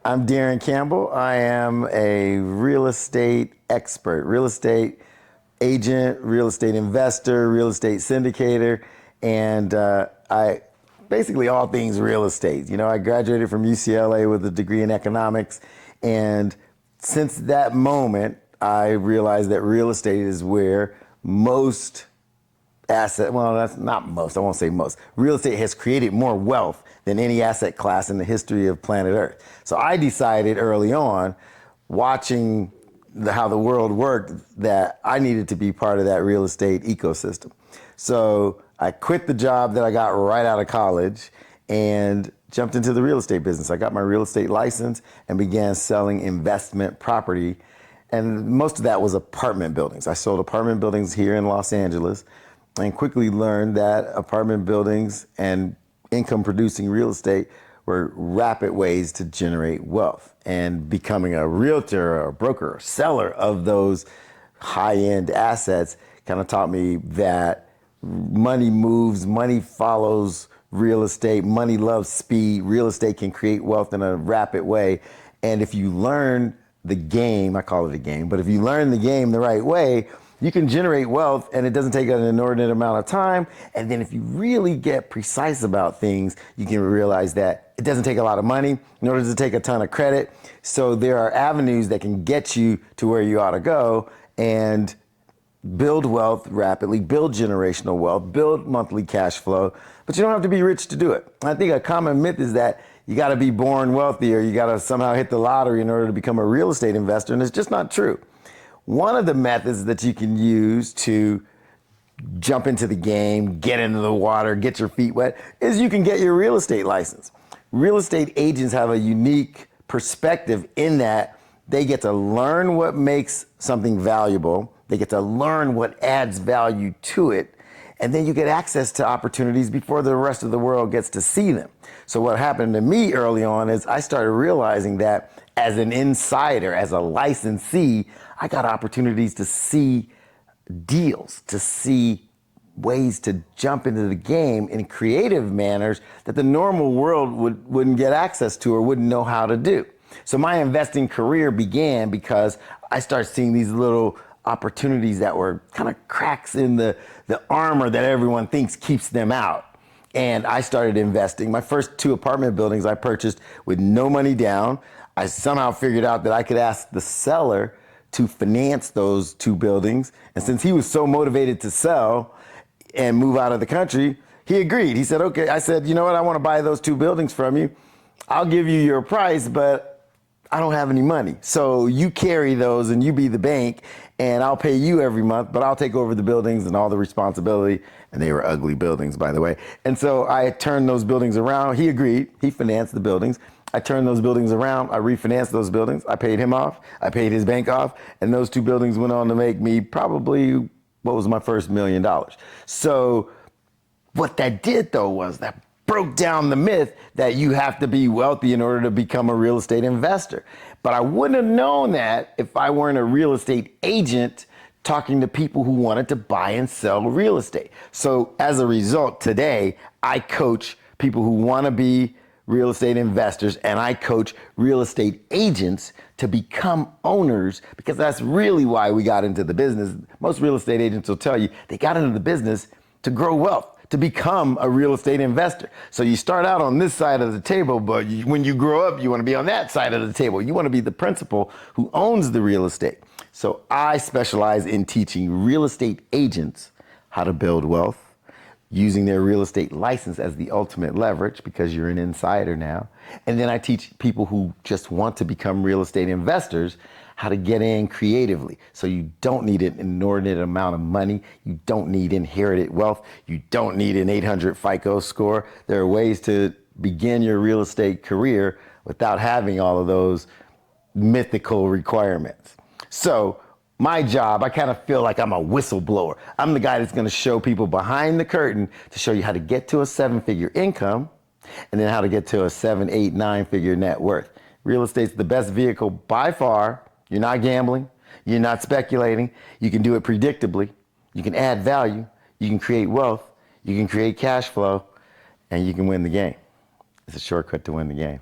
I'm Daron Campbell. I am a real estate expert, real estate agent, real estate investor, real estate syndicator, and I basically all things real estate. You know, I graduated from UCLA with a degree in economics, and since that moment, I realized that real estate is where most well, that's not most, I won't say most. Real estate has created more wealth than any asset class in the history of planet Earth. So I decided early on, watching how the world worked, that I needed to be part of that real estate ecosystem. So I quit the job that I got right out of college and jumped into the real estate business. I got my real estate license and began selling investment property. And most of that was apartment buildings. I sold apartment buildings here in Los Angeles, and quickly learned that apartment buildings and income producing real estate were rapid ways to generate wealth. And becoming a realtor or a broker or seller of those high-end assets kind of taught me that money moves, money follows real estate, money loves speed, real estate can create wealth in a rapid way. And if you learn the game, I call it a game, but if you learn the game the right way, you can generate wealth and it doesn't take an inordinate amount of time. And then if you really get precise about things, you can realize that it doesn't take a lot of money, nor does it take a ton of credit. So there are avenues that can get you to where you ought to go and build wealth rapidly, build generational wealth, build monthly cash flow, but you don't have to be rich to do it. I think a common myth is that you got to be born wealthy or you got to somehow hit the lottery in order to become a real estate investor, and it's just not true. One of the methods that you can use to jump into the game, get into the water, get your feet wet, is you can get your real estate license. Real estate agents have a unique perspective in that they get to learn what makes something valuable, they get to learn what adds value to it, and then you get access to opportunities before the rest of the world gets to see them. So what happened to me early on is I started realizing that as an insider, as a licensee, I got opportunities to see deals, to see ways to jump into the game in creative manners that the normal world wouldn't get access to or wouldn't know how to do. So my investing career began because I started seeing these little opportunities that were kind of cracks in the armor that everyone thinks keeps them out. And I started investing. My first 2 apartment buildings I purchased with no money down. I somehow figured out that I could ask the seller to finance those 2 buildings. And since he was so motivated to sell and move out of the country, he agreed. He said, okay. I said, you know what? I want to buy those 2 buildings from you. I'll give you your price, but I don't have any money. So you carry those and you be the bank and I'll pay you every month, but I'll take over the buildings and all the responsibility. And they were ugly buildings, by the way. And so I turned those buildings around. He agreed. He financed the buildings. I turned those buildings around. I refinanced those buildings. I paid him off. I paid his bank off. And those 2 buildings went on to make me probably what was my first $1 million. So what that did, though, was that broke down the myth that you have to be wealthy in order to become a real estate investor. But I wouldn't have known that if I weren't a real estate agent talking to people who wanted to buy and sell real estate. So as a result, today, I coach people who want to be real estate investors, and I coach real estate agents to become owners, because that's really why we got into the business. Most real estate agents will tell you they got into the business to grow wealth, to become a real estate investor. So you start out on this side of the table, but when you grow up, you want to be on that side of the table. You want to be the principal who owns the real estate. So I specialize in teaching real estate agents how to build wealth, using their real estate license as the ultimate leverage because you're an insider now. And then I teach people who just want to become real estate investors how to get in creatively. So you don't need an inordinate amount of money. You don't need inherited wealth. You don't need an 800 FICO score. There are ways to begin your real estate career without having all of those mythical requirements. So my job, I kind of feel like I'm a whistleblower. I'm the guy that's going to show people behind the curtain to show you how to get to a 7-figure income and then how to get to a 7, 8, 9-figure net worth. Real estate's the best vehicle by far. You're not gambling. You're not speculating. You can do it predictably. You can add value. You can create wealth. You can create cash flow, and you can win the game. It's a shortcut to win the game.